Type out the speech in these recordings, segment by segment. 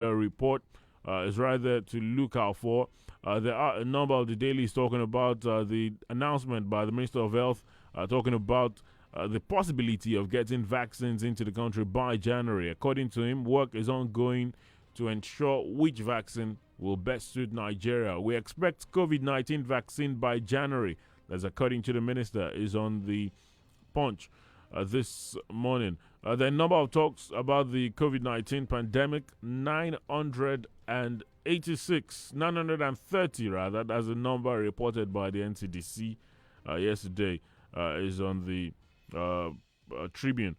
report is right there to look out for. There are a number of the dailies talking about the announcement by the Minister of Health talking about the possibility of getting vaccines into the country by January. According to him, work is ongoing to ensure which vaccine will best suit Nigeria. We expect COVID-19 vaccine by January. That's according to the minister, is on the Punch this morning. There are a number of talks about the COVID-19 pandemic. 930 rather, that's the number reported by the NCDC yesterday, is on the Tribune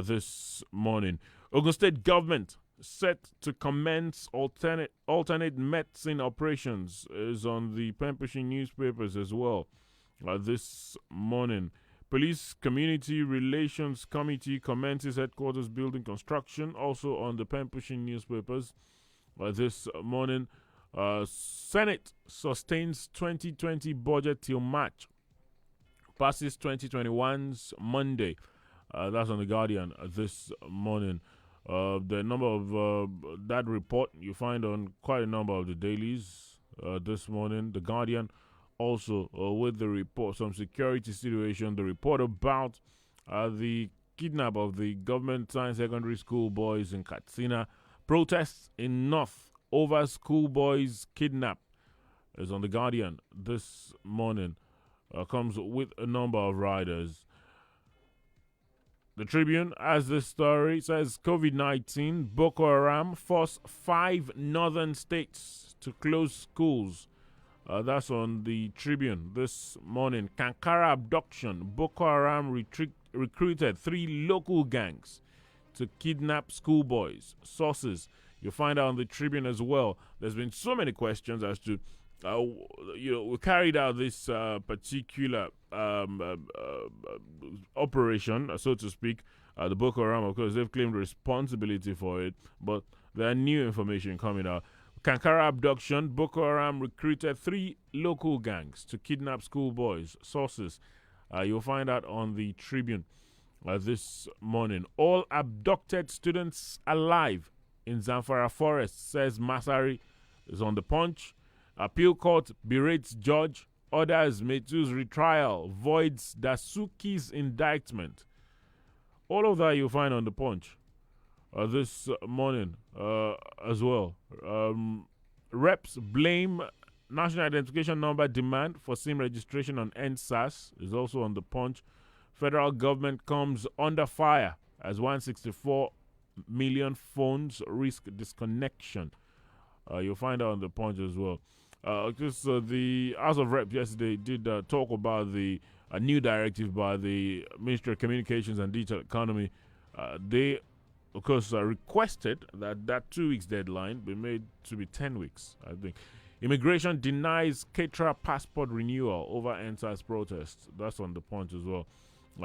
this morning. Ogun State government set to commence alternate medicine operations is on the pen pushing newspapers as well this morning. Police Community Relations Committee commences headquarters building construction, also on the pen pushing newspapers this morning. Senate sustains 2020 budget till March, passes 2021's Monday. That's on the Guardian this morning. The number of that report you find on quite a number of the dailies this morning. The Guardian also with the report, some security situation, the report about the kidnap of the government science secondary school boys in Katsina. Protests in North over schoolboys kidnap is on the Guardian this morning. Comes with a number of riders. The Tribune, as this story says, COVID-19, Boko Haram force 5 northern states to close schools. That's on the Tribune this morning. Kankara abduction, Boko Haram recruited 3 local gangs to kidnap schoolboys. Sources, you'll find out on the Tribune as well. There's been so many questions as to we carried out this particular operation, so to speak. The Boko Haram, of course, they've claimed responsibility for it, but there are new information coming out. Kankara abduction, Boko Haram recruited 3 local gangs to kidnap schoolboys. Sources, you'll find out on the Tribune this morning. All abducted students alive in Zamfara Forest, says Masari, is on the Punch. Appeal court berates judge, orders Metu's retrial, voids Dasuki's indictment. All of that you'll find on the Punch this morning as well. Reps blame national identification number demand for SIM registration on NSAS is also on the Punch. Federal government comes under fire as 164 million phones risk disconnection. You'll find out on the Punch as well. The House of Reps yesterday did talk about the new directive by the Ministry of Communications and Digital Economy. They, of course, requested that 2 weeks deadline be made to be 10 weeks, I think. Immigration denies Ketra passport renewal over NSAS protests. That's on the Punch as well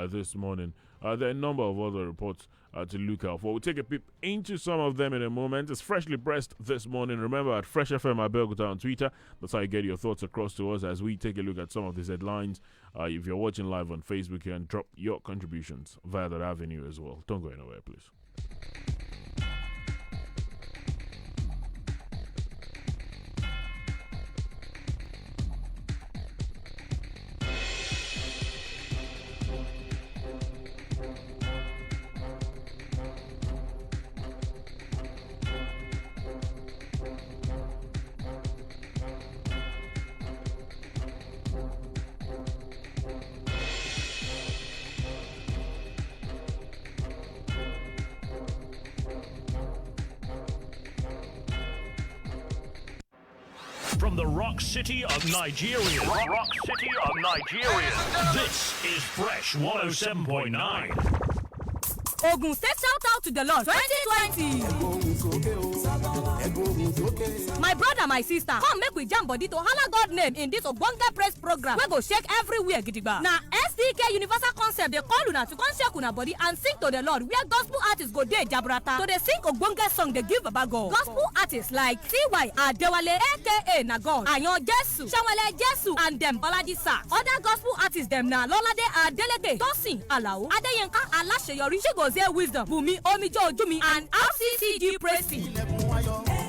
this morning. There are a number of other reports to look out for. We'll take a peep into some of them in a moment. It's freshly pressed this morning. Remember, at Fresh FM Abeokuta on Twitter. That's how you get your thoughts across to us as we take a look at some of these headlines. If you're watching live on Facebook, you can drop your contributions via that avenue as well. Don't go anywhere, please. From the rock city of Nigeria. Rock city of Nigeria. This is Fresh 107.9. Ogun State shout out to the Lord 2020. My brother, my sister, come make we jam body to holla God name in this Obonga Press program. We go shake everywhere gidigba. Now SDK Universal Concept they call una to come shake una body and sing to the Lord. Where gospel artists go dey jabrata. So they sing Obonga song they give about God. Gospel artists like T.Y. Adewale aka Nagod, Ayon Jesu, Shawale Jesu and them Balaji Sa. Other gospel artists them na Lolade Adeleke, Tosin Alao, Adeyenka Alaseyori, Chigozie Wisdom, Bumi Omijo Ojumi and RCCG Praising.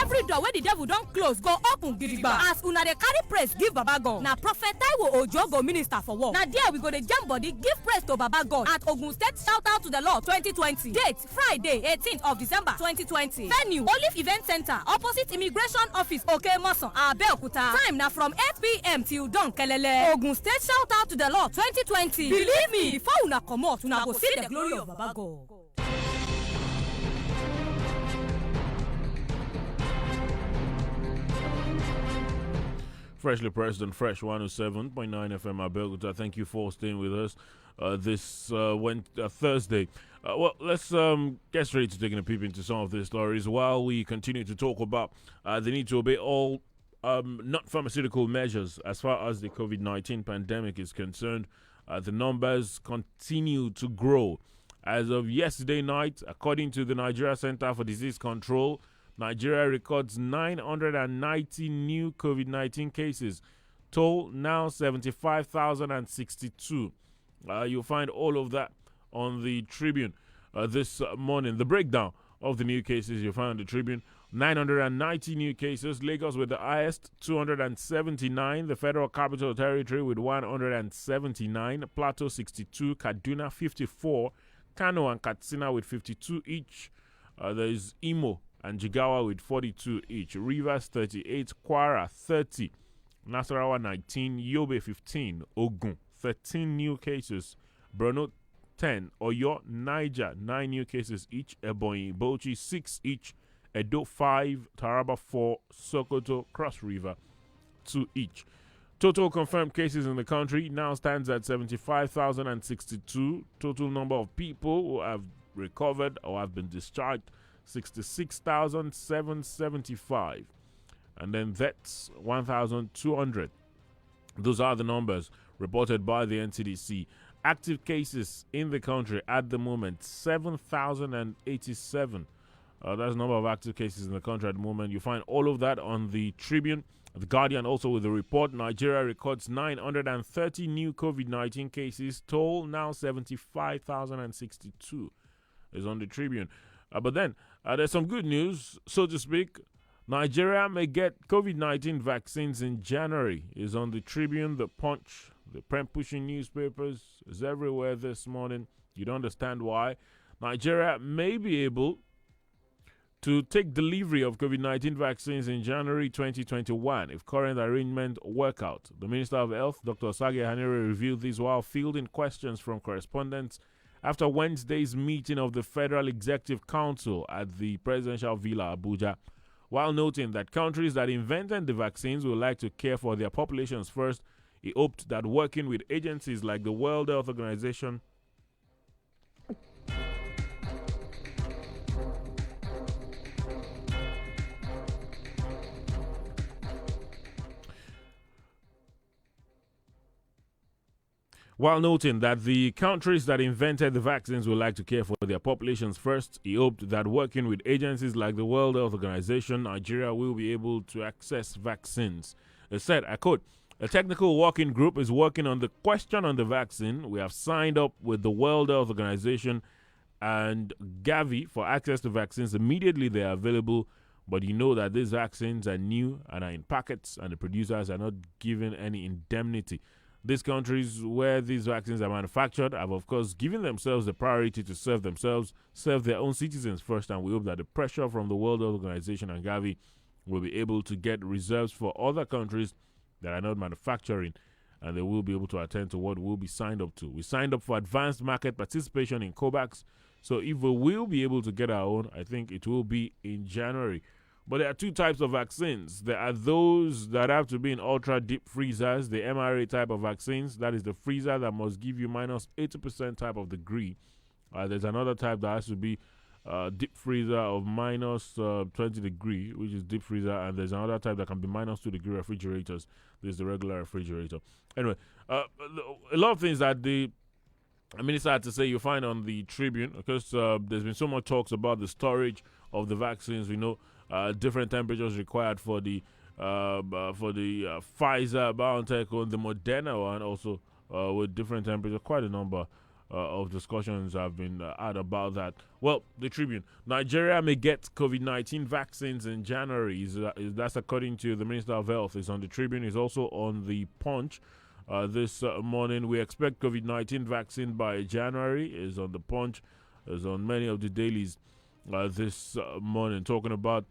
Every door where the devil don't close go open gidigba as una dey carry praise give Baba God. Na Prophet Taiwo Ojo go minister for work. Na there we go dey jam body give praise to Baba God at Ogun State Shout Out to the Lord 2020. Date Friday 18th of December 2020. Venue Olive Event Center opposite Immigration Office Okemosan, Abeokuta. Time na from 8 p.m. till dawn kelele. Ogun State Shout Out to the Lord 2020. Believe me, before una comot, una go see the glory of Baba God. Freshly pressed on Fresh 107.9 FM Abeokuta. Thank you for staying with us this Thursday. Well, let's get straight to taking a peep into some of these stories while we continue to talk about the need to obey all not-pharmaceutical measures as far as the COVID-19 pandemic is concerned. The numbers continue to grow. As of yesterday night, according to the Nigeria Center for Disease Control, Nigeria records 990 new COVID-19 cases. Toll now 75,062. You'll find all of that on the Tribune this morning. The breakdown of the new cases you'll find on the Tribune. 990 new cases. Lagos with the highest, 279. The Federal Capital Territory with 179. Plateau 62. Kaduna 54. Kano and Katsina with 52 each. There is Imo and Jigawa with 42 each. Rivers 38, Kwara 30, Nasarawa 19, Yobe 15, Ogun 13 new cases, Borno 10, Oyo, Niger 9 new cases each, Ebonyi, Bauchi 6 each, Edo 5, Taraba 4, Sokoto, Cross River 2 each. Total confirmed cases in the country now stands at 75,062. Total number of people who have recovered or have been discharged 66,775, and then that's 1,200. Those are the numbers reported by the NCDC. Active cases in the country at the moment 7,087. That's the number of active cases in the country at the moment. You find all of that on the Tribune. The Guardian also with the report. Nigeria records 930 new COVID-19 cases. Toll now 75,062 is on the Tribune. But then there's some good news, so to speak. Nigeria may get COVID-19 vaccines in January. Is on the Tribune, the Punch, the print-pushing newspapers is everywhere this morning. You don't understand why. Nigeria may be able to take delivery of COVID-19 vaccines in January 2021 if current arrangements work out. The Minister of Health, Dr. Sage Hanere, revealed this while fielding questions from correspondents after Wednesday's meeting of the Federal Executive Council at the Presidential Villa, Abuja, while noting that countries that invented the vaccines would like to care for their populations first. He hoped that working with agencies like the World Health Organization While noting that the countries that invented the vaccines would like to care for their populations first, he hoped that working with agencies like the World Health Organization, Nigeria will be able to access vaccines. He said, I quote, "A technical working group is working on the question on the vaccine. We have signed up with the World Health Organization and Gavi for access to vaccines immediately they are available. But you know that these vaccines are new and are in packets, and the producers are not given any indemnity. These countries where these vaccines are manufactured have, of course, given themselves the priority to serve their own citizens first, and we hope that the pressure from the World Health Organization and Gavi will be able to get reserves for other countries that are not manufacturing, and they will be able to attend to what we'll be signed up to. We signed up for advanced market participation in COVAX, so if we will be able to get our own, I think it will be in January. But there are two types of vaccines. There are those that have to be in ultra deep freezers, the MRA type of vaccines. That is the freezer that must give you minus 80% type of degree. There's another type that has to be deep freezer of minus 20 degree, which is deep freezer. And there's another type that can be minus 2 degree refrigerators. This is the regular refrigerator. Anyway, a lot of things that the minister had to say you find on the Tribune, because there's been so much talks about the storage of the vaccines. We know different temperatures required for the Pfizer, BioNTech, and the Moderna one also with different temperatures. Quite a number of discussions have been had about that. Well, the Tribune: Nigeria may get COVID-19 vaccines in January. That's according to the Minister of Health. Is on the Tribune. Is also on the Punch. This morning, we expect COVID-19 vaccine by January. Is on the Punch. Is on many of the dailies this morning, talking about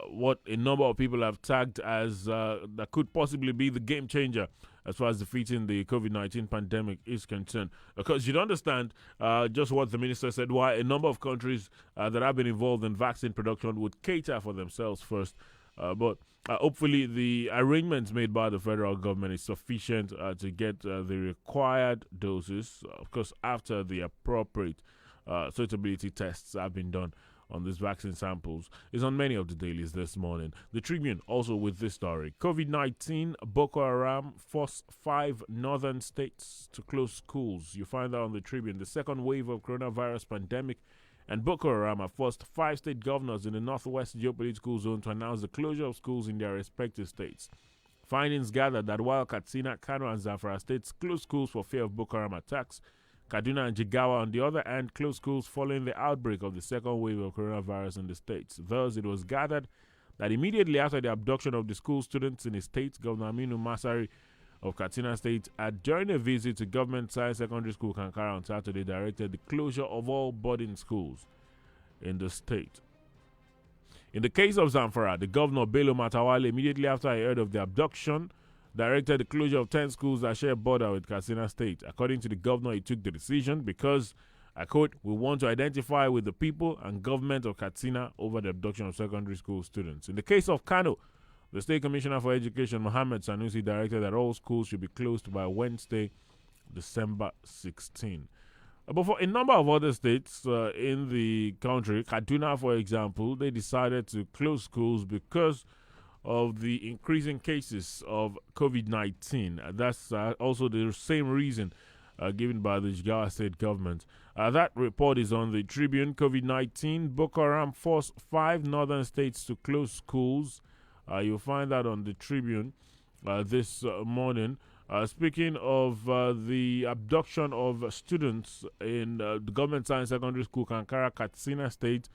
what a number of people have tagged as that could possibly be the game changer as far as defeating the COVID-19 pandemic is concerned. Because you'd understand just what the minister said, why a number of countries that have been involved in vaccine production would cater for themselves first. But hopefully the arrangements made by the federal government is sufficient to get the required doses, of course, after the appropriate suitability tests have been done on these vaccine samples. Is on many of the dailies this morning. The Tribune also with this story: COVID-19, Boko Haram force 5 northern states to close schools. You find that on the Tribune. The second wave of coronavirus pandemic and Boko Haram have forced 5 state governors in the northwest geopolitical zone to announce the closure of schools in their respective states. Findings gathered that while Katsina, Kano, and Zamfara states closed schools for fear of Boko Haram attacks, Kaduna and Jigawa, on the other hand, closed schools following the outbreak of the second wave of coronavirus in the states. Thus, it was gathered that immediately after the abduction of the school students in the state, Governor Aminu Masari of Katsina State had, during a visit to Government Science Secondary School Kankara on Saturday, directed the closure of all boarding schools in the state. In the case of Zamfara, the governor Bello Matawale, immediately after he heard of the abduction, directed the closure of 10 schools that share border with Katsina State. According to the governor, he took the decision because, I quote, "we want to identify with the people and government of Katsina over the abduction of secondary school students." In the case of Kano, the State Commissioner for Education, Mohammed Sanusi, directed that all schools should be closed by Wednesday, December 16. But for a number of other states in the country, Kaduna, for example, they decided to close schools because of the increasing cases of COVID-19. That's also the same reason given by the Jigawa state government. That report is on the Tribune. COVID-19, Boko Haram forced 5 northern states to close schools. You'll find that on the Tribune this morning. Speaking of the abduction of students in the Government Science Secondary School, Kankara, Katsina State,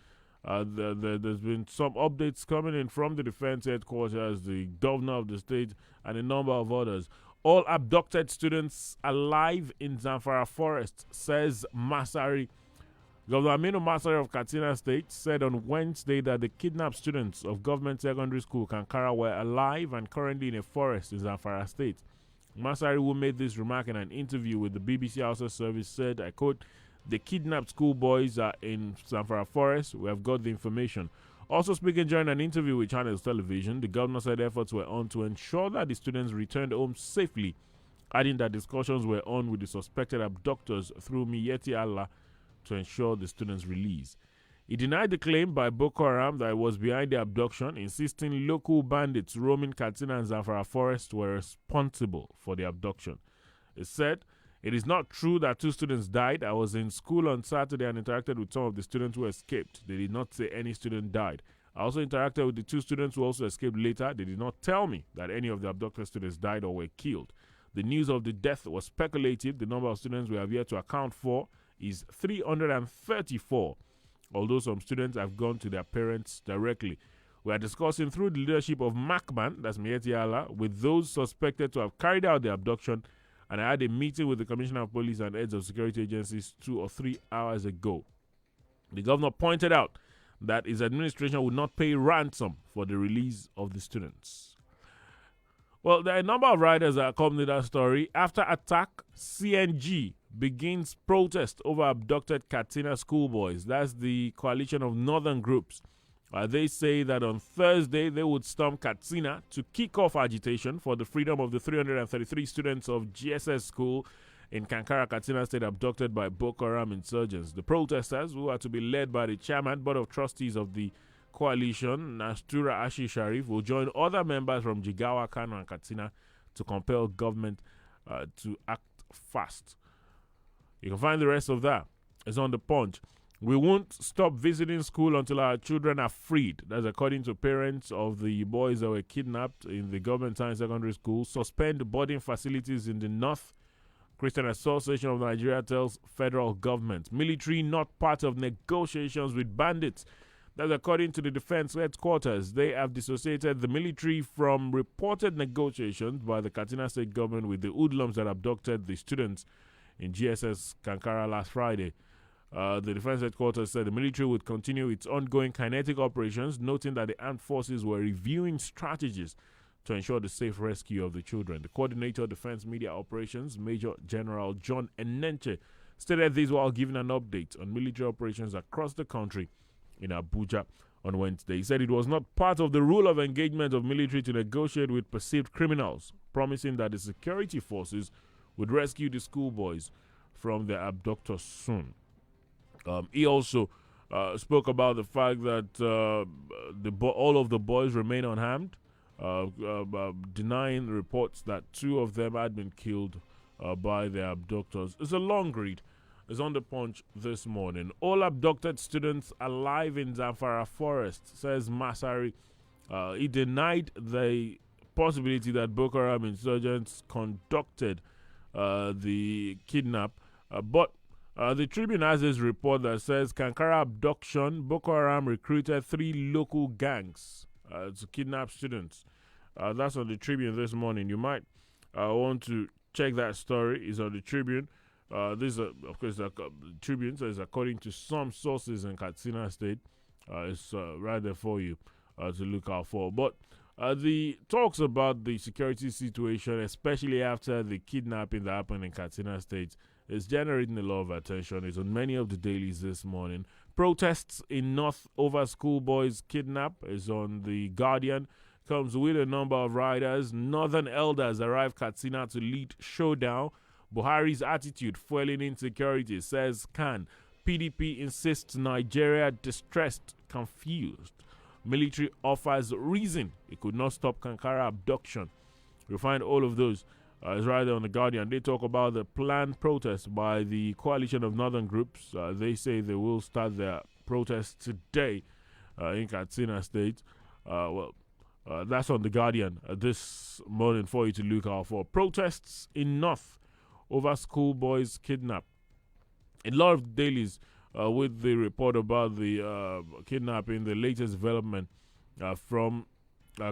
there's been some updates coming in from the defense headquarters, the governor of the state, and a number of others. All abducted students alive in Zamfara Forest, says Masari. Governor Aminu Masari of Katsina State said on Wednesday that the kidnapped students of Government Secondary School Kankara were alive and currently in a forest in Zamfara State. Masari, who made this remark in an interview with the BBC Hausa service, said, I quote, "The kidnapped schoolboys are in Zamfara Forest. We have got the information." Also speaking during an interview with Channels Television, the governor said efforts were on to ensure that the students returned home safely, adding that discussions were on with the suspected abductors through Miyeti Allah to ensure the students' release. He denied the claim by Boko Haram that it was behind the abduction, insisting local bandits roaming Katsina and Zamfara Forest were responsible for the abduction. He said, "It is not true that 2 students died. I was in school on Saturday and interacted with some of the students who escaped. They did not say any student died. I also interacted with the 2 students who also escaped later. They did not tell me that any of the abducted students died or were killed. The news of the death was speculative. The number of students we have yet to account for is 334, although some students have gone to their parents directly. We are discussing through the leadership of Macman, that's Mieti Allah, with those suspected to have carried out the abduction, and I had a meeting with the Commissioner of Police and heads of security agencies 2 or 3 hours ago." The governor pointed out that his administration would not pay ransom for the release of the students. Well, there are a number of riders that accompany that story. After attack, CNG begins protest over abducted Katsina schoolboys. That's the coalition of northern groups. They say that on Thursday they would storm Katsina to kick off agitation for the freedom of the 333 students of GSS school in Kankara, Katsina State, abducted by Boko Haram insurgents. The protesters, who are to be led by the chairman, board of trustees of the coalition, Nastura Ashi Sharif, will join other members from Jigawa, Kano, and Katsina to compel government to act fast. You can find the rest of that. It's on the Punch. "We won't stop visiting school until our children are freed." That's according to parents of the boys that were kidnapped in the Government Science Secondary School. Suspend boarding facilities in the north. Christian Association of Nigeria tells federal government military not part of negotiations with bandits. That's according to the defense headquarters. They have dissociated the military from reported negotiations by the Katsina state government with the hoodlums that abducted the students in GSS Kankara last Friday. The defense headquarters said the military would continue its ongoing kinetic operations, noting that the armed forces were reviewing strategies to ensure the safe rescue of the children. The coordinator of Defense Media Operations, Major General John Enenche, stated this while giving an update on military operations across the country in Abuja on Wednesday. He said it was not part of the rule of engagement of military to negotiate with perceived criminals, promising that the security forces would rescue the schoolboys from their abductors soon. He also spoke about the fact that all of the boys remain unharmed, denying reports that 2 of them had been killed by their abductors. It's a long read. It's on the Punch this morning. All abducted students alive in Zamfara forest, says Masari. He denied the possibility that Boko Haram insurgents conducted the kidnap, but the Tribune has this report that says Kankara abduction, Boko Haram recruited 3 local gangs to kidnap students. That's on the Tribune this morning. You might want to check that story. It's on the Tribune. This, of course, the Tribune says, according to some sources in Katsina State, it's right there for you to look out for. But the talks about the security situation, especially after the kidnapping that happened in Katsina State, is generating a lot of attention. It's on many of the dailies this morning. Protests in North over schoolboys kidnap is on the Guardian. Comes with a number of riders. Northern elders arrive Katsina to lead showdown. Buhari's attitude fueling insecurity, says Khan. PDP insists Nigeria distressed, confused. Military offers reason it could not stop Kankara abduction. You'll find all of those. It's right there on the Guardian. They talk about the planned protest by the coalition of northern groups. They say they will start their protest today in Katsina State. That's on the Guardian this morning for you to look out for. Protests in North over schoolboys kidnap. A lot of dailies with the report about the kidnapping, the latest development from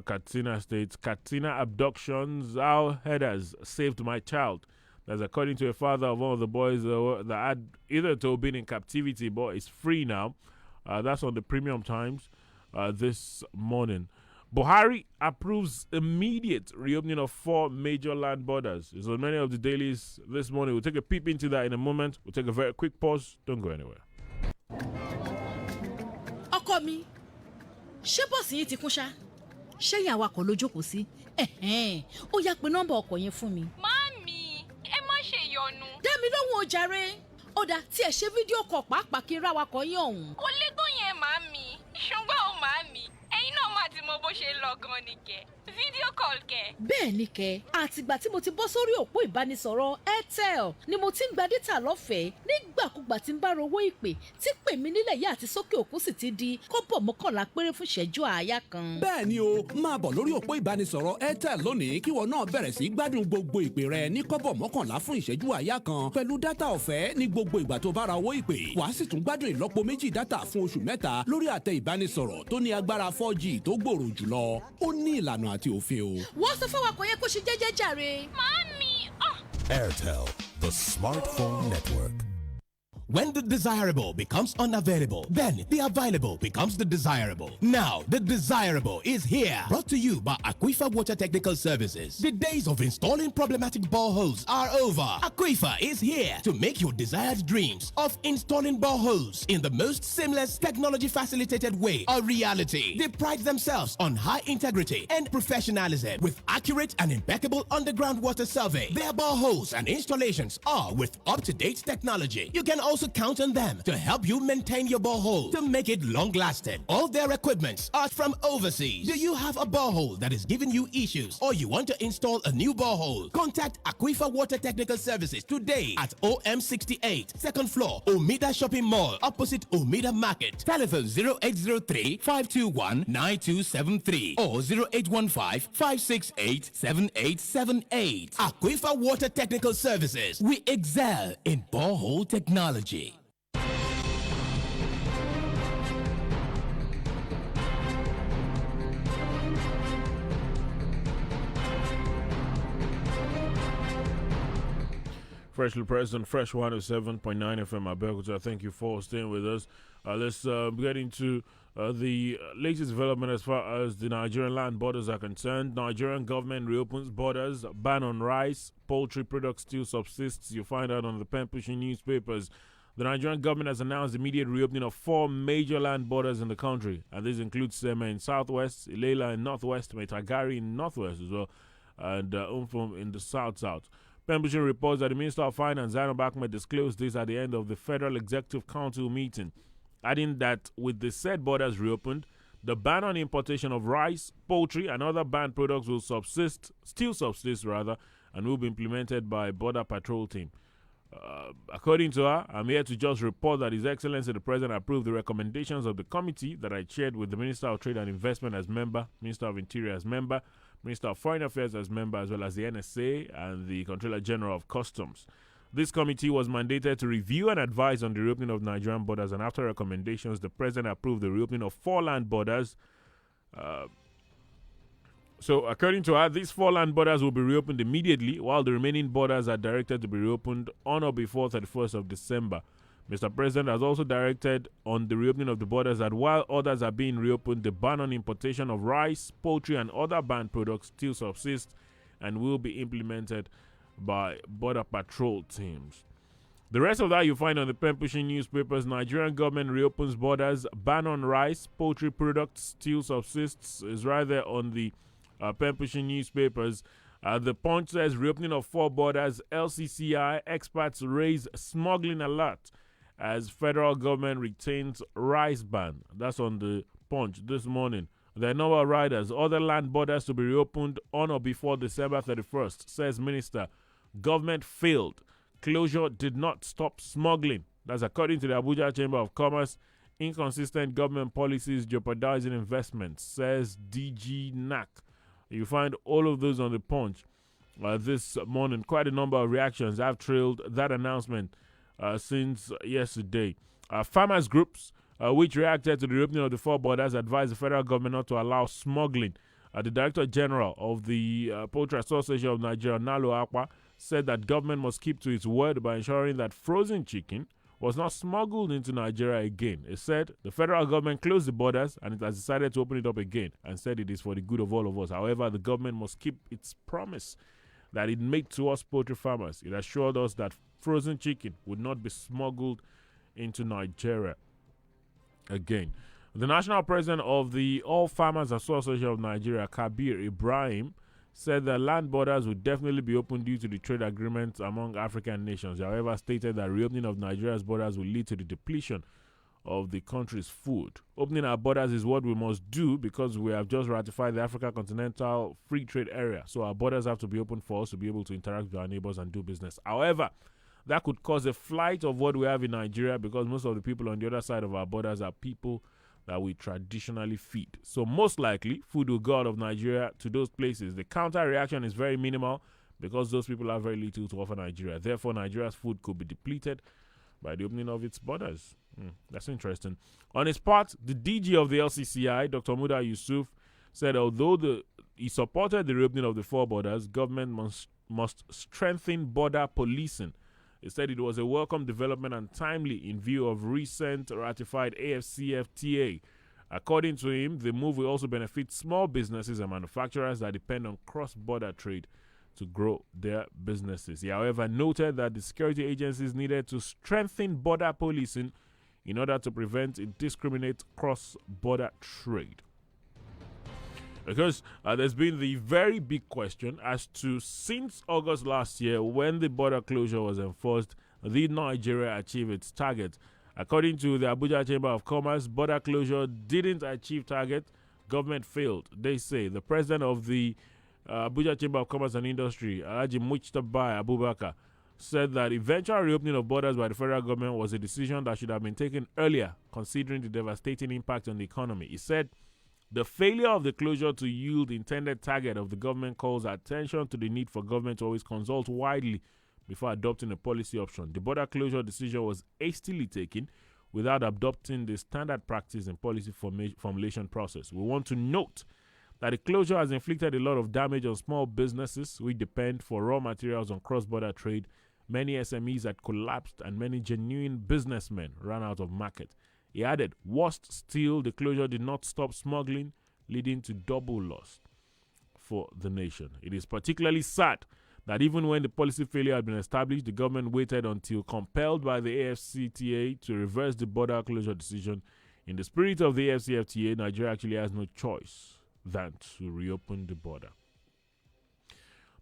Katsina State. Katsina abductions, our headers saved my child. That's according to a father of one of the boys that had either to been in captivity but is free now. That's on the Premium Times this morning. Buhari approves immediate reopening of 4 major land borders. It's on many of the dailies this morning. We'll take a peep into that in a moment. We'll take a very quick pause. Don't go anywhere. Ọkọ mi, ṣé bọ́ọ̀sì yìí ti kún ṣá? Ṣé ìyá awakọ̀ ló jókòó sí? Ó yá pé nọ́mbà ọkọ̀ yẹn fún mi. Màámi, ẹ má ṣe yọnu. Dá mi lóhùn o jàre. Ó dá tí ẹ ṣe fídíò kọ̀ pàápàá kí n ra awakọ̀ yín ọ̀hún. Kò lè tó yẹn màámi. Ṣùgbọ́n ó màámi, ẹ̀yin náà má ti mọ bó ṣe lọ gan ni kẹ̀. Fídíò call kẹ̀. Bẹ́ẹ̀ ni kẹ́, àtìgbà tí mo ti bọ́ sórí òpó ìbánisọ̀rọ̀ Airtel ni mo ti ń gba dátà lọ́fẹ̀ẹ́ nígbàkúgbà tí ń bá rówó ìpè tí pè mí nílẹ̀ yìí àti sókè òkun sì ti di kọ́bọ̀ mọ́kànlá péré fún ìṣẹ́jú àáyá kan. Bẹ́ẹ̀ ni o, máa bọ̀ lórí òpó ìbánisọ̀rọ̀ Airtel lónìí kí wọn náà bẹ̀rẹ̀ sí gbádùn gbogbo ìpè rẹ ní kọ́bọ̀ mọ́kànlá fún ìṣẹ́jú àáyá kan pẹ̀lú dátà ọ̀fẹ́ ní gbogbo ìgbà tó bá ra owó ìpè. Wàá sì tún gbádùn ìlọ́po méjì dátà fún oṣù 3 lórí àtẹ ìbánisọ̀rọ̀ tó ní agbára 4G tó gbòòrò jùlọ. Ó ní ìlànà àti òfin o. Wọ́n sọ fún awakọ̀ yẹn kó ṣe jẹ́jẹ́ jàre. Màámi, Airtel, the smartphone network. When the desirable becomes unavailable, then the available becomes the desirable. Now, the desirable is here. Brought to you by Aquifer Water Technical Services. The days of installing problematic boreholes are over. Aquifer is here to make your desired dreams of installing boreholes in the most seamless, technology-facilitated way a reality. They pride themselves on high integrity and professionalism with accurate and impeccable underground water survey. Their boreholes and installations are with up-to-date technology. You can also also count on them to help you maintain your borehole to make it long-lasting. All their equipments are from overseas. Do you have a borehole that is giving you issues or you want to install a new borehole? Contact Aquifer Water Technical Services today at OM68, second floor, Omida Shopping Mall, opposite Omida Market. Telephone 0803-521-9273 or 0815-568-7878. Aquifer Water Technical Services. We excel in borehole technology. Freshly pressed on Fresh 107.9 FM Abeokuta. Thank you for staying with us. Let's get into the latest development as far as the Nigerian land borders are concerned. Nigerian government reopens borders. Ban on rice, poultry products still subsists. You find out on the pen pushing newspapers. The Nigerian government has announced immediate reopening of 4 major land borders in the country, and this includes Seme in southwest, Ilela in northwest, Metagari in northwest as well, and Umfum in the south-south. Pembrokeshire reports that the Minister of Finance, Zainab Ahmed, disclosed this at the end of the Federal Executive Council meeting, adding that with the said borders reopened, the ban on importation of rice, poultry, and other banned products will still subsist, and will be implemented by Border Patrol team. According to her, I'm here to just report that His Excellency the President approved the recommendations of the committee that I chaired with the Minister of Trade and Investment as member, Minister of Interior as member, Minister of Foreign Affairs as member, as well as the NSA and the Controller General of Customs. This committee was mandated to review and advise on the reopening of Nigerian borders, and after recommendations, the President approved the reopening of 4 land borders. So, according to her, these 4 land borders will be reopened immediately, while the remaining borders are directed to be reopened on or before 31st of December. Mr. President has also directed on the reopening of the borders that while others are being reopened, the ban on importation of rice, poultry, and other banned products still subsists and will be implemented by Border Patrol teams. The rest of that you find on the pen pushing newspapers. Nigerian government reopens borders. Ban on rice, poultry products still subsists is right there on the pen pushing newspapers. The Punch says reopening of 4 borders. LCCI experts raise smuggling alert as federal government retains rice ban. That's on the Punch this morning. There are no riders. Other land borders to be reopened on or before December 31st, says Minister. Government failed. Closure did not stop smuggling. That's according to the Abuja Chamber of Commerce. Inconsistent government policies jeopardizing investments, says DG NAC. You find all of those on the Punch this morning. Quite a number of reactions have trailed that announcement since yesterday. Farmers groups, which reacted to the reopening of the 4 borders, advised the federal government not to allow smuggling. The Director General of the Poultry Association of Nigeria, Nalo Akwa, said that government must keep to its word by ensuring that frozen chicken was not smuggled into Nigeria again. It said the federal government closed the borders and it has decided to open it up again and said it is for the good of all of us. However, the government must keep its promise that it made to us poultry farmers. It assured us that frozen chicken would not be smuggled into Nigeria again. The national president of the All Farmers Association of Nigeria, Kabir Ibrahim, said that land borders would definitely be open due to the trade agreements among African nations. However, stated that reopening of Nigeria's borders will lead to the depletion of the country's food. Opening our borders is what we must do because we have just ratified the Africa Continental Free Trade Area. So our borders have to be open for us to be able to interact with our neighbors and do business. However, that could cause a flight of what we have in Nigeria because most of the people on the other side of our borders are people that we traditionally feed. So most likely, food will go out of Nigeria to those places. The counter reaction is very minimal because those people have very little to offer Nigeria. Therefore, Nigeria's food could be depleted by the opening of its borders. That's interesting. On his part, the DG of the LCCI, Dr. Muda Yusuf, said although he supported the reopening of the 4 borders, government must strengthen border policing. He said it was a welcome development and timely in view of recent ratified AFCFTA. According to him, the move will also benefit small businesses and manufacturers that depend on cross-border trade to grow their businesses. He, however, noted that the security agencies needed to strengthen border policing in order to prevent indiscriminate cross-border trade. Because there's been the very big question as to, since August last year, when the border closure was enforced, did Nigeria achieve its target? According to the Abuja Chamber of Commerce, border closure didn't achieve target. Government failed. They say the president of the Abuja Chamber of Commerce and Industry, Alhaji Mujtaba Abubakar, said that eventual reopening of borders by the federal government was a decision that should have been taken earlier, considering the devastating impact on the economy. He said the failure of the closure to yield the intended target of the government calls attention to the need for government to always consult widely before adopting a policy option. The border closure decision was hastily taken without adopting the standard practice in policy formulation process. We want to note that the closure has inflicted a lot of damage on small businesses which depend for raw materials on cross-border trade. Many SMEs had collapsed and many genuine businessmen ran out of market. He added, worst still, the closure did not stop smuggling, leading to double loss for the nation. It is particularly sad that even when the policy failure had been established, the government waited until compelled by the AFCFTA to reverse the border closure decision. In the spirit of the AFCFTA, Nigeria actually has no choice than to reopen the border.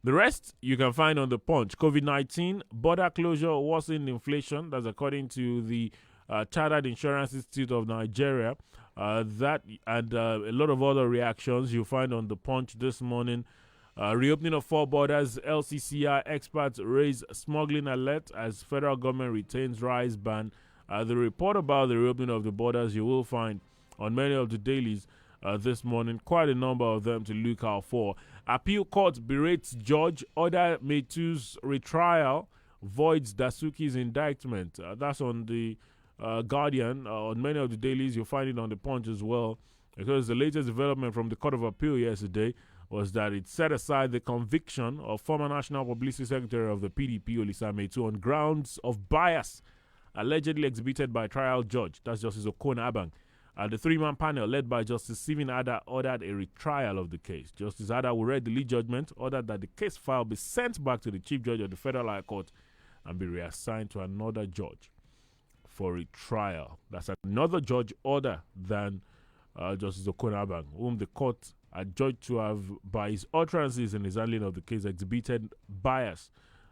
The rest you can find on the Punch. COVID-19, border closure worsened inflation. That's according to the Chartered Insurance Institute of Nigeria. That and a lot of other reactions you find on the Punch this morning. Reopening of 4 borders, LCCI experts raise smuggling alert as federal government retains rise ban. The report about the reopening of the borders you will find on many of the dailies this morning. Quite a number of them to look out for. Appeal court berates judge, order Metu's retrial, voids Dasuki's indictment. That's on the Guardian. On many of the dailies, you'll find it on the Punch as well, because the latest development from the Court of Appeal yesterday was that it set aside the conviction of former National Publicity Secretary of the PDP, Olisa Metu, on grounds of bias allegedly exhibited by trial judge, that's Justice Okona Abang. The 3-man panel led by Justice Stephen Ada ordered a retrial of the case. Justice Ada, who read the lead judgment, ordered that the case file be sent back to the Chief Judge of the Federal High Court and be reassigned to another judge for retrial. That's another judge other than Justice Okona Abang, whom the court adjudged to have, by his utterances in his handling of the case, exhibited bias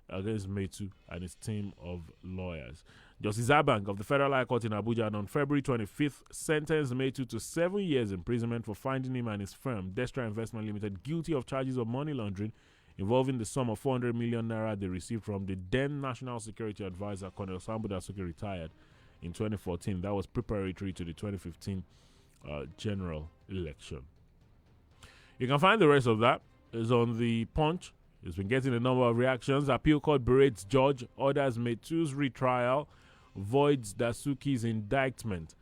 against Metu and his team of lawyers. Justice Abang of the Federal High Court in Abuja on February 25th sentenced Metu to 7 years imprisonment for finding him and his firm, Destra Investment Limited, guilty of charges of money laundering involving the sum of 400 million naira they received from the then National Security Advisor, Colonel Sambo Dasuki, retired in 2014. That was preparatory to the 2015 general election. You can find the rest of that is on the Punch. It's been getting a number of reactions. Appeal court berates judge, orders Metu's retrial, voids Dasuki's indictment.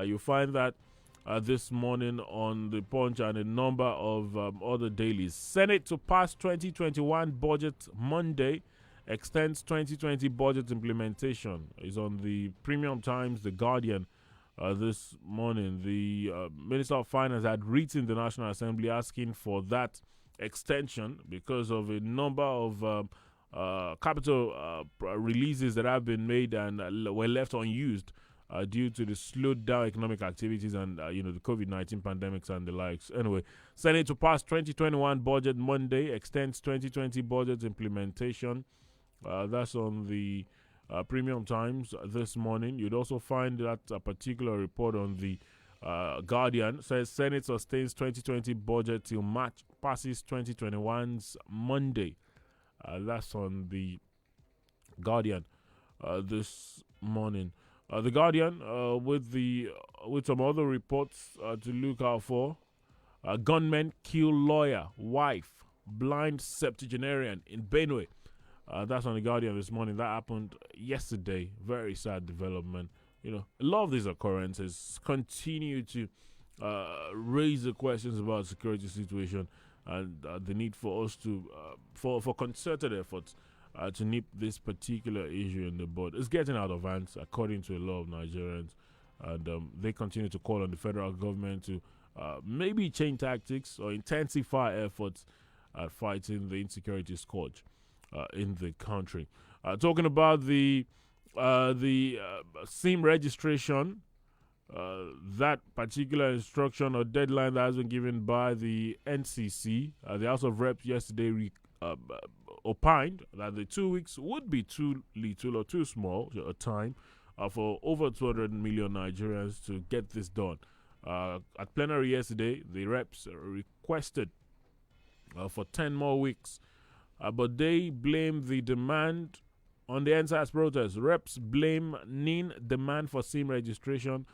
You find that this morning on the Punch and a number of other dailies. Senate to pass 2021 budget Monday, extends 2020 budget implementation. Is on the Premium Times, The Guardian. This morning, the Minister of Finance had written the National Assembly asking for that extension because of a number of capital releases that have been made and were left unused due to the slowed down economic activities and the COVID-19 pandemics and the likes. Anyway, Senate to pass 2021 budget Monday, extends 2020 budget implementation. That's on the Premium Times this morning. You'd also find that a particular report on the Guardian says Senate sustains 2020 budget till March, passes 2021's Monday. That's on the Guardian this morning. The Guardian with some other reports to look out for. Gunmen kill lawyer, wife, blind septuagenarian in Benue. That's on the Guardian this morning. That happened yesterday. Very sad development. A lot of these occurrences continue to raise the questions about the security situation and the need for us to for concerted efforts to nip this particular issue in the bud. It's getting out of hand, according to a lot of Nigerians, and they continue to call on the federal government to maybe change tactics or intensify efforts at fighting the insecurity scourge in the country. Talking about the SIM registration, that particular instruction or deadline that has been given by the NCC, the House of Reps yesterday opined that the 2 weeks would be too little or too small a time for over 200 million Nigerians to get this done. At plenary yesterday, the reps requested for 10 more weeks, but they blame the demand on the NSAS protest. Reps blame NIN demand for SIM registration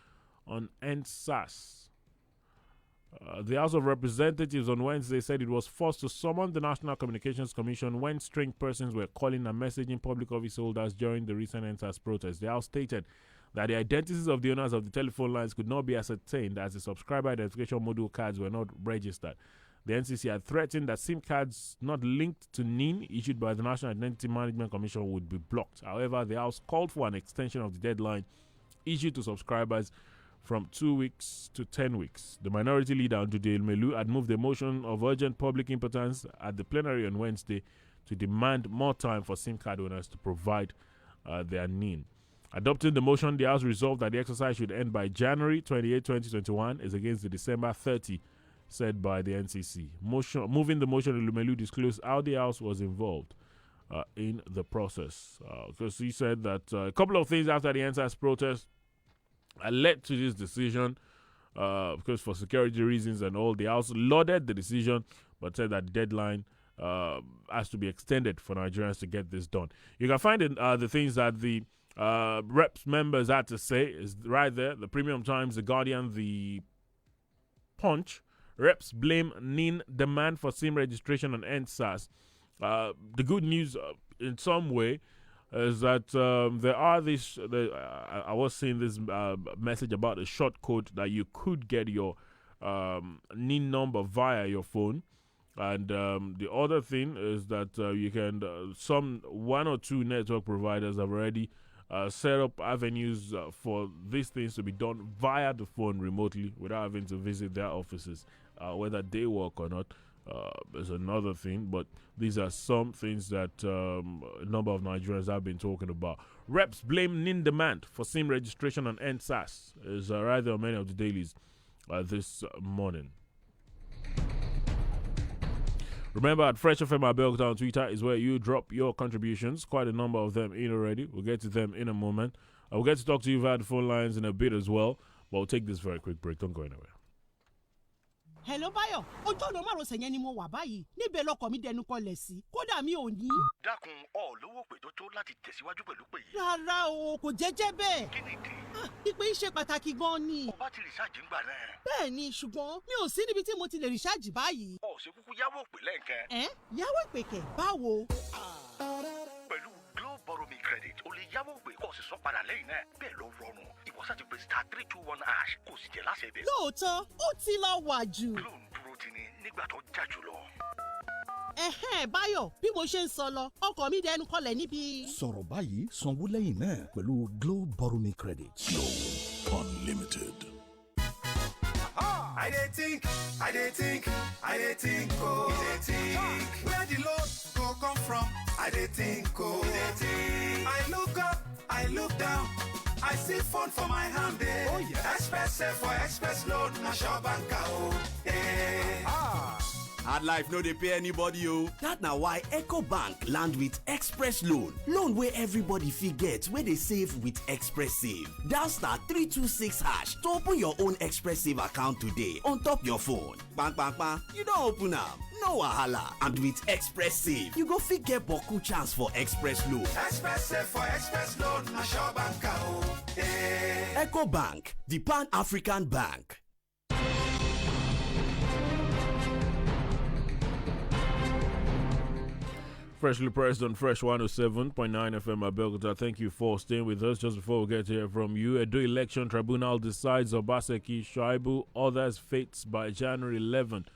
on NSAS. The House of Representatives on Wednesday said it was forced to summon the National Communications Commission when strange persons were calling and messaging public office holders during the recent NSAS protest. The House stated that the identities of the owners of the telephone lines could not be ascertained as the subscriber identification module cards were not registered. The NCC had threatened that SIM cards not linked to NIN issued by the National Identity Management Commission would be blocked. However, the House called for an extension of the deadline issued to subscribers from 2 weeks to 10 weeks. The minority leader, Anjude Melu, had moved a motion of urgent public importance at the plenary on Wednesday to demand more time for SIM card owners to provide their NIN. Adopting the motion, the House resolved that the exercise should end by January 28, 2021, is against the December 30 said by the NCC. Moving the motion, Melu disclosed how the House was involved in the process. Because he said that a couple of things after the NSAS protest led to this decision, because for security reasons and all, the House lauded the decision but said that the deadline has to be extended for Nigerians to get this done. You can find the things that the reps members had to say is right there. The Premium Times, The Guardian, The Punch. Reps blame NIN demand for SIM registration on NSAS. The good news in some way is that there are these. I was seeing this message about a short code that you could get your NIN number via your phone, and the other thing is that you can. Some one or two network providers have already set up avenues for these things to be done via the phone remotely without having to visit their offices. Whether they work or not is another thing, but these are some things that a number of Nigerians have been talking about. Reps blame NIN demand for SIM registration on NSAS is right there on many of the dailies this morning. Remember, at Fresh FM Abeokuta on Twitter is where you drop your contributions. Quite a number of them in already. We'll get to them in a moment. We'll get to talk to you via the phone lines in a bit as well, but we'll take this very quick break. Don't go anywhere. Hello Báyọ̀, ojú ọ̀nà márosẹ̀ yẹn ni mo wà báyìí. Níbẹ̀ lọkọ̀ mi dẹnu kọlẹ̀ sí. Kódà mi ò ní. Dákun, ọ̀ lówó pè tó tó láti tẹ̀síwájú pẹ̀lú pè yìí. Rárá o, kò jẹ́jẹ́ bẹ́ẹ̀. Kí ni ìdí? Ìpè yìí ṣe pàtàkì gan-an ni. Ọba ti rìsáàjì ń gbà náà. Bẹ́ẹ̀ ni, ṣùgbọ́n mi ò sí níbi tí mo ti lè rìsáàjì báyìí. Ọ̀ ṣe kúkú yáwó pè lẹ́ǹkan. Yáwó ìpè kẹ̀ báwo? Pẹ̀lú Glow Borrow Me Credit, o lè yáwó pè kó o sì san padà lẹ́yìn náà. Bẹ́ẹ̀ ló rọrùn. Ìwọ sá ti pè *321# kó o sì jẹ́ láṣẹ ibẹ̀. Lóòótọ́, ó ti lọ wà jù. Glow ń dúró ti ní nígbà tó jà jùlọ. Báyọ̀, bí mo ṣe ń sọ lọ, ọkọ̀ mi dẹnu kọlẹ̀ níbi. Sọ̀rọ̀ báyìí, sanwó lẹ́yìn náà pẹ̀lú Glow Borrow Me Credit. Glow Unlimited. I dey think, oh, where the load go come from? I dey think, oh, I look up, I look down, I see phone for my hand, Oh yeah, Express for Express load, na sure banker, oh, Hard life no dey pay anybody o. That na why EcoBank land with Express Loan. Loan wey everybody fit get wey dey save with Express Save. Dial *326# to open your own Express Save account today on top your phone. Bang bang bang, you don open am. No wahala. And with Express Save, you go fit get boku chance for Express Loan. Express Save for Express loan, na sure banker, oh, EcoBank, the Pan-African Bank. Freshly pressed on Fresh 107.9 FM Abeokuta. Thank you for staying with us. Just before we get to hear from you, Edo Election Tribunal decides Obaseki Shaibu others' fates by January 11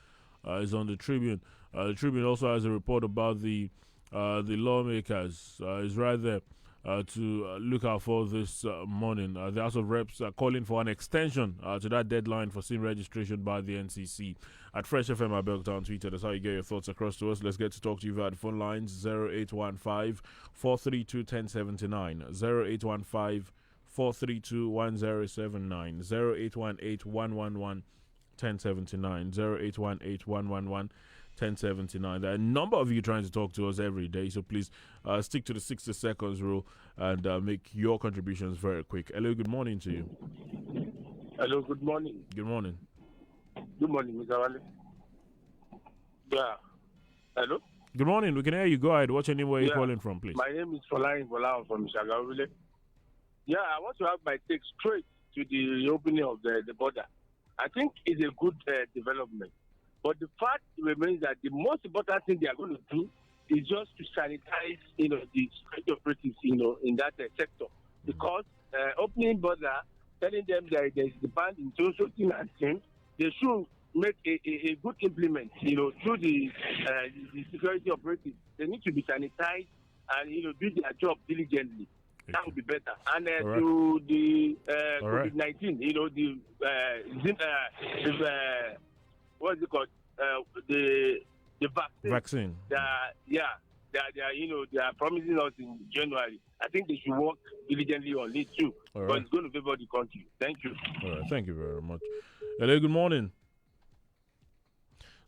is on the Tribune. The Tribune also has a report about the lawmakers. Is right there to look out for this morning. The House of Reps are calling for an extension to that deadline for SIM registration by the NCC. At Fresh FM Abeokuta on Twitter, that's how you get your thoughts across to us. Let's get to talk to you via the phone lines 0815 432 1079, 0815 432 1079, 0818 111 1079, 0818 111 1079. There are a number of you trying to talk to us every day, so please stick to the 60 seconds rule and make your contributions very quick. Hello, good morning to you. Hello, good morning. Good morning. Good morning, Mr. Wale. Yeah. Hello? Good morning. We can hear you. Go ahead. What's your name? Where are you calling from, please? My name is Folarin Bola from Shagawile. Yeah, I want to have my take straight to the opening of the border. I think it's a good development. But the fact remains that the most important thing they are going to do is just to sanitize, the security operatives, in that sector. Because opening border, telling them that there is demand in social thing and things, they should make a good implement, through the security operatives. They need to be sanitized and, do their job diligently. Okay. That would be better. And to the COVID-19, what is it called? The vaccine. They are promising us in January. I think they should work diligently on it too. But it's going to favor the country. Thank you. All right. Thank you very much. Hello, good morning.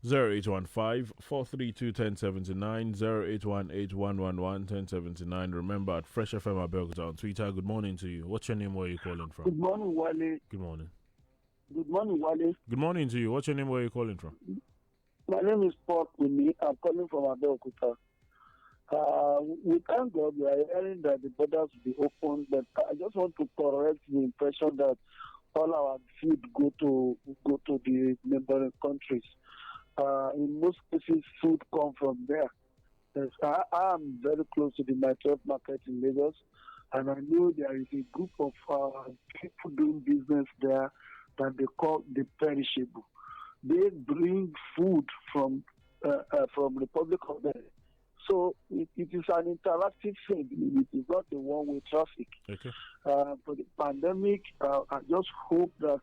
0815-432-1079, 0818-111-1079. Remember, at Fresh FM Abeokuta on Twitter. Good morning to you. What's your name? Where are you calling from? Good morning, Wale. Good morning. Good morning, Wale. Good morning to you. What's your name? Where are you calling from? My name is Paul Kuni. I'm calling from Abeokuta. We thank God we are hearing that the borders will be open, but I just want to correct the impression that all our food go to the neighboring countries. In most cases, food come from there. Yes, I am very close to the Nigeria market in Lagos, and I know there is a group of people doing business there that they call the perishable. They bring food from Republic of Benin. So it is an interactive thing. It is not a one-way traffic. Okay. For the pandemic, I just hope that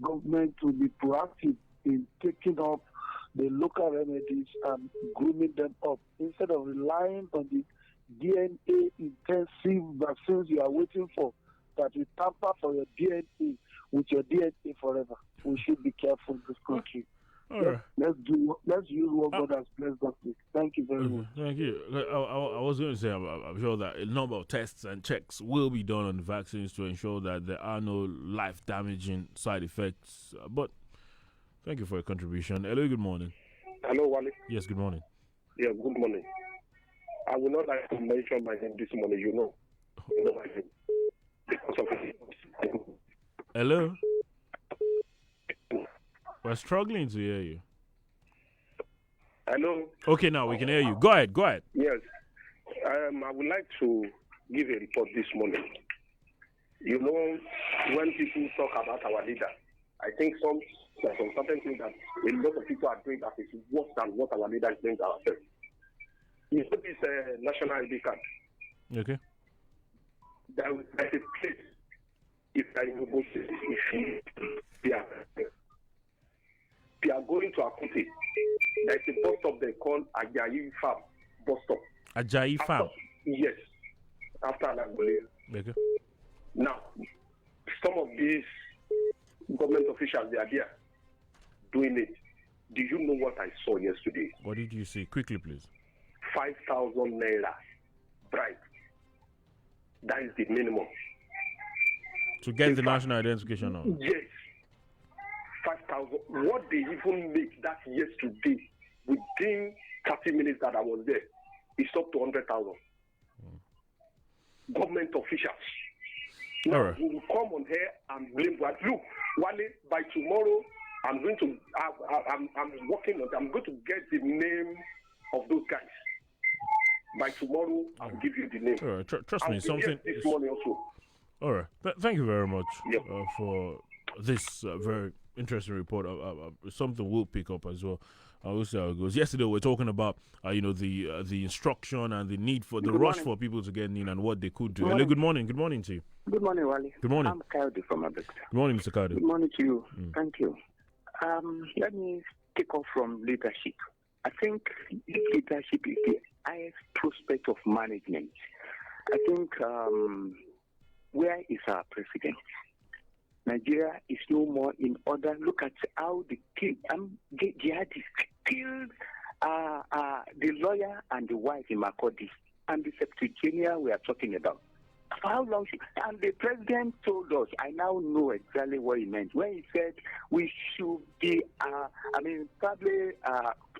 government will be proactive in taking up the local remedies and grooming them up instead of relying on the DNA-intensive vaccines you are waiting for that will tamper for your DNA with your DNA forever. We should be careful in this country. Let's use what God has blessed us with. Thank you very much. Thank you. I was going to say, I'm sure that a number of tests and checks will be done on the vaccines to ensure that there are no life-damaging side effects. But thank you for your contribution. Hello, good morning. Hello, Wale. Yes, good morning. Yeah, good morning. I would not like to mention my name this morning, you know my name. Because of it. Hello? We're struggling to hear you. Hello? Okay, now we can hear you. Go ahead. Yes. I would like to give a report this morning. You know, when people talk about our leader, I think there's some certain things that a lot of people are doing that is worse than what our leader is doing to ourselves. You know this national ID card. Okay. There's a place, if they are going to Akute. There's a bus stop they call Ajayi Farm bus stop. Ajayi Farm? Yes. After Anagole. Okay. Now, some of these government officials, they are there doing it. Do you know what I saw yesterday? What did you see? Quickly, please. 5,000 naira bribe. That is the minimum. To get the national identification number? Yes. 5,000. What they even make that yesterday, within 30 minutes that I was there, it's up to 100,000. Government officials. Now, all right. We will come on here and blame what. Look, Wale, by tomorrow, I'm going to. I'm working on. I'm going to get the name of those guys. By tomorrow, I'll give you the name. All right. Trust me, something. This morning also. All right. Thank you very much for this very interesting report. Something we'll pick up as well. We'll see how it goes. Yesterday, we were talking about the instruction and the need for the rush for people to get in and what they could do. Hello, good morning. Good morning to you. Good morning, Wale. Good morning. I'm Kaudi from Abeokuta. Good morning, Mr. Kaudi. Good morning to you. Thank you. Let me take off from leadership. I think leadership is the highest prospect of management. I think where is our president? Nigeria is no more in order. Look at how the jihadists killed the lawyer and the wife in Makodi, and the septuagenarian we are talking about. For how long? And the president told us, I now know exactly what he meant when he said we should be, probably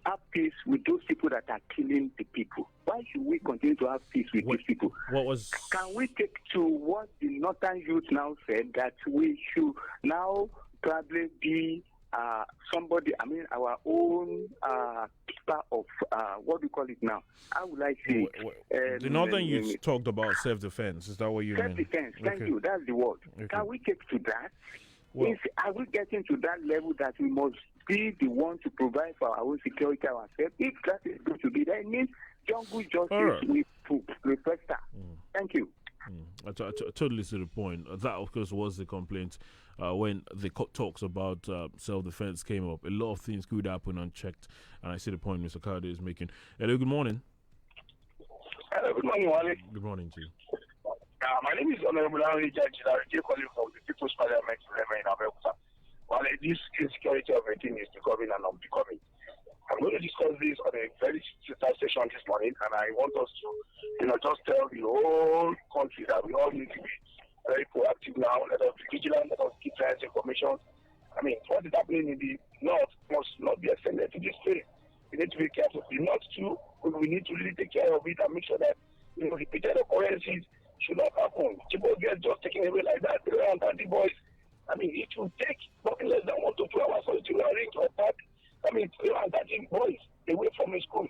have peace with those people that are killing the people. Why should we continue to have peace with these people? Can we take to what the Northern youth now said, that we should now probably be somebody, our own keeper of, what do you call it now? How would I say it? The Northern youth talked about self-defense. Is that what you mean? Self-defense, thank you. That's the word. Okay. Can we take to that? Well, Are we getting to that level that we must be the one to provide for our own security ourselves? If that is going to be, that means jungle justice with requester. Thank you. I totally see the point. That, of course, was the complaint when the talks about self-defense came up. A lot of things could happen unchecked, and I see the point Mr. Kade is making. Hello, good morning. Hello, good morning, Wale. Good morning to you. My name is Honorable Henry Judge, calling from the People's Parliament in Abeokuta. Wale, this insecurity of a thing is becoming and unbecoming. I'm going to discuss this on a very sensitive session this morning, and I want us to, just tell the whole country that we all need to be very proactive now. Let us be vigilant. Let us keep science information. What is happening in the north must not be extended to this place. We need to be careful. The north too, we need to really take care of it and make sure that repeated occurrences should not happen. People get just taken away like that. 330 boys. It will take nothing less than 1 to 2 hours for you to arrange to attack. 330 boys away from a school.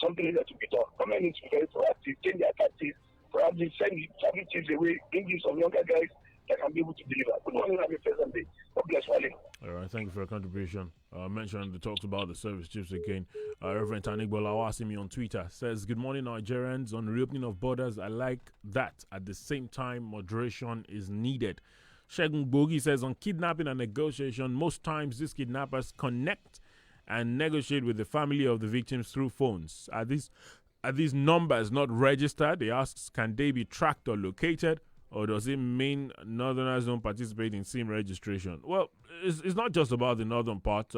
Something that to be done. Government needs to be very proactive, change their tactics, perhaps send the services away, bring in some younger guys that can be able to deliver. Good morning, have a pleasant day. God bless Wale. All right, thank you for your contribution. Mentioned the talks about the service chiefs again. Reverend Tanik Bolawasimi on Twitter says, good morning, Nigerians. On reopening of borders, I like that. At the same time, moderation is needed. Shegun Bogi says, on kidnapping and negotiation, most times these kidnappers connect and negotiate with the family of the victims through phones. Are these numbers not registered? He asks, can they be tracked or located? Or does it mean Northerners don't participate in SIM registration? Well, it's not just about the northern part.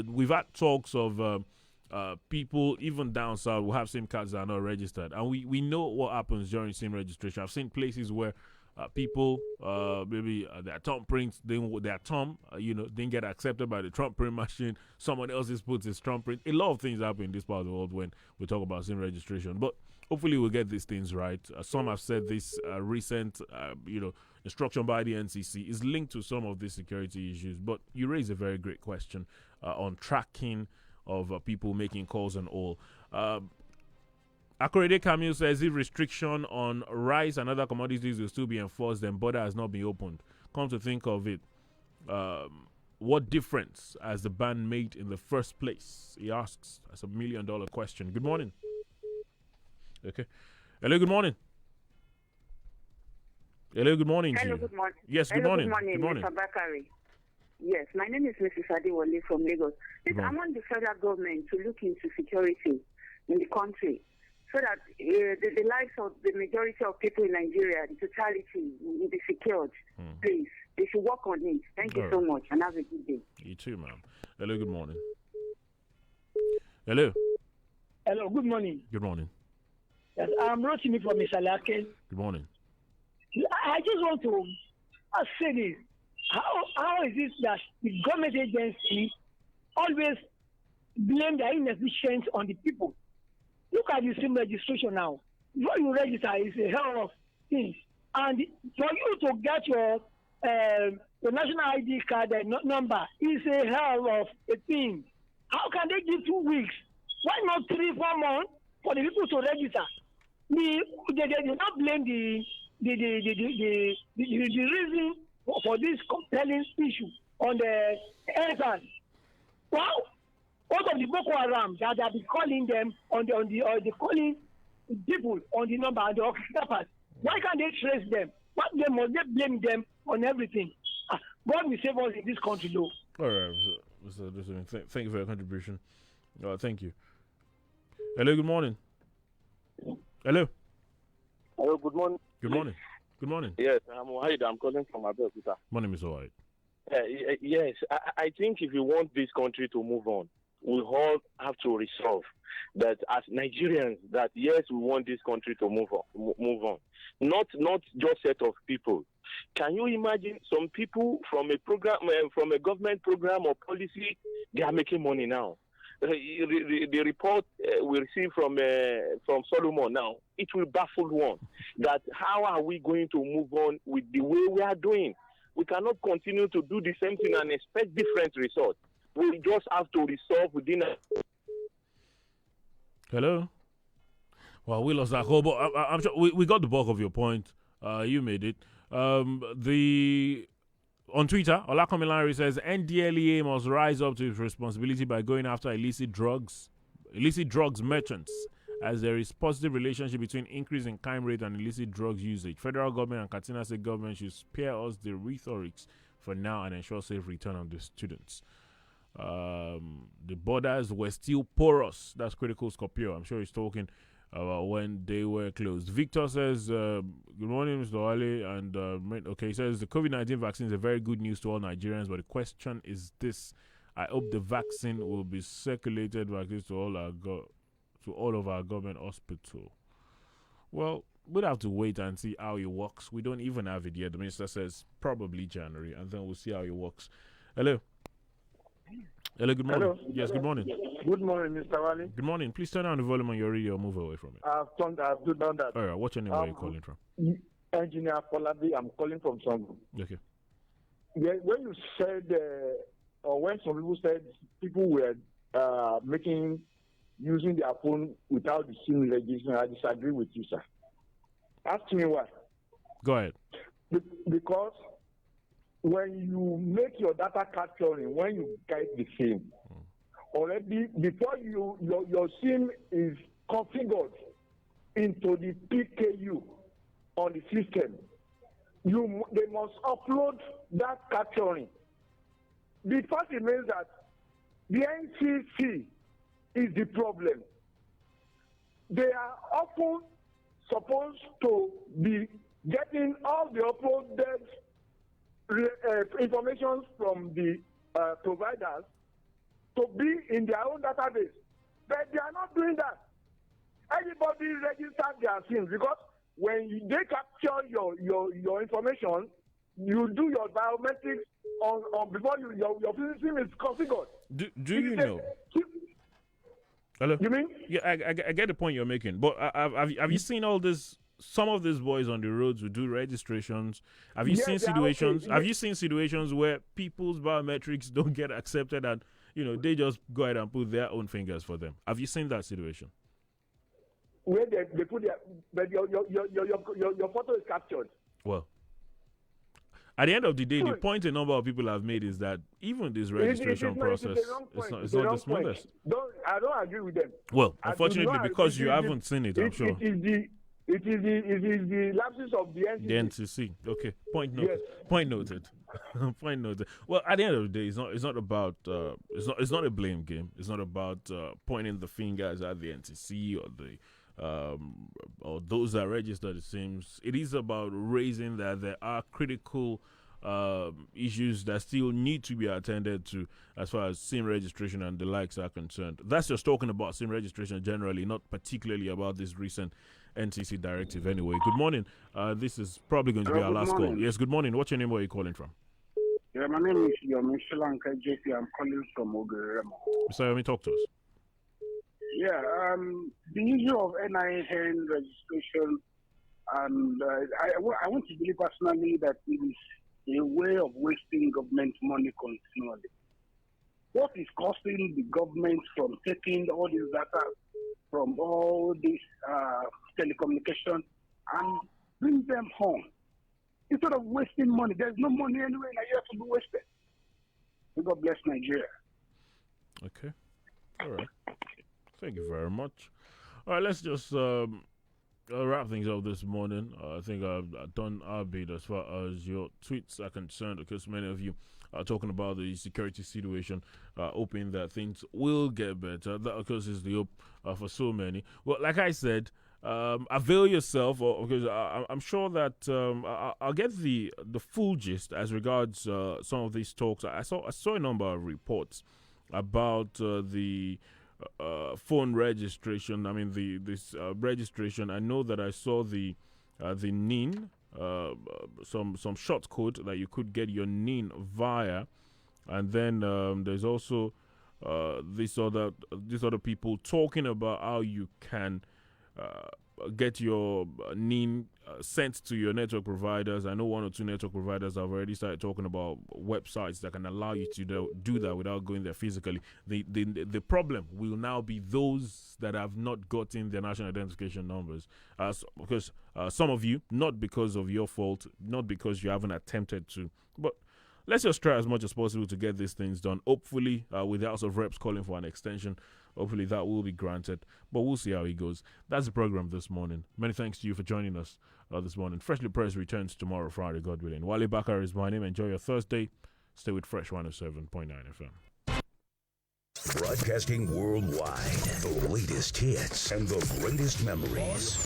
We've had talks of people, even down south, who have SIM cards that are not registered. And we know what happens during SIM registration. I've seen places where people, maybe their thumb prints, their thumb, didn't get accepted by the thumb print machine. Someone else puts his thumb print. A lot of things happen in this part of the world when we talk about SIM registration. But hopefully we'll get these things right. Some have said this recent, instruction by the NCC is linked to some of these security issues. But you raise a very great question on tracking of people making calls and all. Akorede Camille says if restriction on rice and other commodities will still be enforced, then border has not been opened. Come to think of it, what difference has the ban made in the first place? He asks. That's $1 million question. Good morning. Okay. Hello, good morning. Hello, good morning. Hello, to you. good morning. Yes, good Hello, morning. Good morning, Mr. Bakare. Yes, my name is Mrs. Adewale from Lagos. I want the federal government to look into security in the country so that the lives of the majority of people in Nigeria, the totality, will be secured. Please, they should work on it. Thank you so much, and have a good day. You too, ma'am. Hello, good morning. Hello. Hello, good morning. Good morning. Yes, I'm Rotimi from Misalake. Good morning. I just want to say this. How is it that the government agency always blame their inefficiency on the people? Look at the SIM registration now. Before you register, it's a hell of things. And for you to get your national ID card number is a hell of a thing. How can they give 2 weeks? Why not 3-4 months for the people to register? They do not blame the reason for this compelling issue on the answers. Wow! Out of the Boko Haram that have been calling them the calling people on the number and the kidnappers. Why can't they trace them? Why must they blame them on everything? God will save us in this country, though. All right, Mr. Thank you for your contribution. Thank you. Hello, good morning. Hello. Hello, good morning. Good morning. Good morning. Yes, I'm Wahid. I'm calling from Abeokuta. Morning, Mr. Wahid. Yes, I think if you want this country to move on, we all have to resolve that as Nigerians, that yes, we want this country to move on, not just set of people. Can you imagine some people from a program, from a government program or policy, they are making money now? The report we received from Solomon now, it will baffle one. That how are we going to move on with the way we are doing? We cannot continue to do the same thing and expect different results. We just have to resolve within a... Hello? Well, we lost that call, but I'm sure we got the bulk of your point. You made it. On Twitter, Olakomilari says NDLEA must rise up to its responsibility by going after illicit drugs merchants, as there is positive relationship between increase in crime rate and illicit drugs usage. Federal government and Katsina State government should spare us the rhetorics for now and ensure safe return of the students. The borders were still porous. That's Critical Scorpio. I'm sure he's talking about when they were closed. Victor says, good morning, Mr. Wale. And, he says, the COVID-19 vaccine is a very good news to all Nigerians, but the question is this. I hope the vaccine will be circulated like this to all of our government hospital. Well, we'll have to wait and see how it works. We don't even have it yet. The minister says probably January, and then we'll see how it works. Hello. Hello, good morning. Hello. Yes, good morning. Good morning, Mr. Wale. Good morning. Please turn down the volume on your radio or move away from it. I've done that. All right, what's your name? Where are you calling from? Engineer Folabi, I'm calling from Songo. Okay. Yeah, when you said, or when some people said people were using their phone without the SIM registration, I disagree with you, sir. Ask me why. Go ahead. Because when you make your data capturing, when you get the SIM, already before your SIM is configured into the PKU on the system, they must upload that capturing. The fact remains that the NCC is the problem. They are often supposed to be getting all the uploaded information from the providers to be in their own database, but they are not doing that. Everybody registers their SIMs because when they capture your information, you do your biometrics on before your SIM is configured. Do you know? Hello. You mean? Yeah, I get the point you're making, but have you seen all this? Some of these boys on the roads who do registrations. Have you seen situations? Okay. Have you seen situations where people's biometrics don't get accepted and they just go ahead and put their own fingers for them? Have you seen that situation? Where they put but your photo is captured. Well, at the end of the day, the point a number of people have made is that even this registration process, it's not the smoothest. I don't agree with them. Well, unfortunately, because you haven't seen it, I'm sure. It is the lapses of the NCC. The NCC. Okay. Point noted. Yes. Point noted. Point noted. Well, at the end of the day, it's not about it's not a blame game. It's not about pointing the fingers at the NCC or the or those that registered the SIMs. It is about raising that there are critical issues that still need to be attended to as far as SIM registration and the likes are concerned. That's just talking about SIM registration generally, not particularly about this recent NCC directive anyway. Good morning. This is probably going to be our last call. Yes, good morning. What's your name? Where are you calling from? Yeah, my name is Yomi Shilanka JP. I'm calling from Ogeremo. Mr. Yomi, talk to us. Yeah, the issue of NIN registration, and I want to believe personally that it is a way of wasting government money continually. What is costing the government from taking all this data from all this telecommunication and bring them home instead of wasting money? There's no money anywhere in Nigeria to be wasted. God bless Nigeria. Okay. All right. Thank you very much. All right, let's just wrap things up this morning. I think I've done our bit as far as your tweets are concerned, because many of you are talking about the security situation, hoping that things will get better. That, of course, is the hope for so many. Well, like I said, avail yourself, because I'm sure that I'll get the full gist as regards some of these talks. I saw a number of reports about the phone registration. I mean, this registration. I know that I saw the NIN, some short code that you could get your NIN via, and then there's also these other people talking about how you can get your NIN sent to your network providers. I know one or two network providers have already started talking about websites that can allow you to do that without going there physically. The problem will now be those that have not gotten their national identification numbers, because some of you, not because of your fault, not because you haven't attempted to, but let's just try as much as possible to get these things done. Hopefully, with the House of Reps calling for an extension, hopefully that will be granted. But we'll see how it goes. That's the program this morning. Many thanks to you for joining us this morning. Freshly Pressed returns tomorrow, Friday, God willing. Wale Bakare is my name. Enjoy your Thursday. Stay with Fresh 107.9 FM. Broadcasting worldwide, the latest hits and the greatest memories.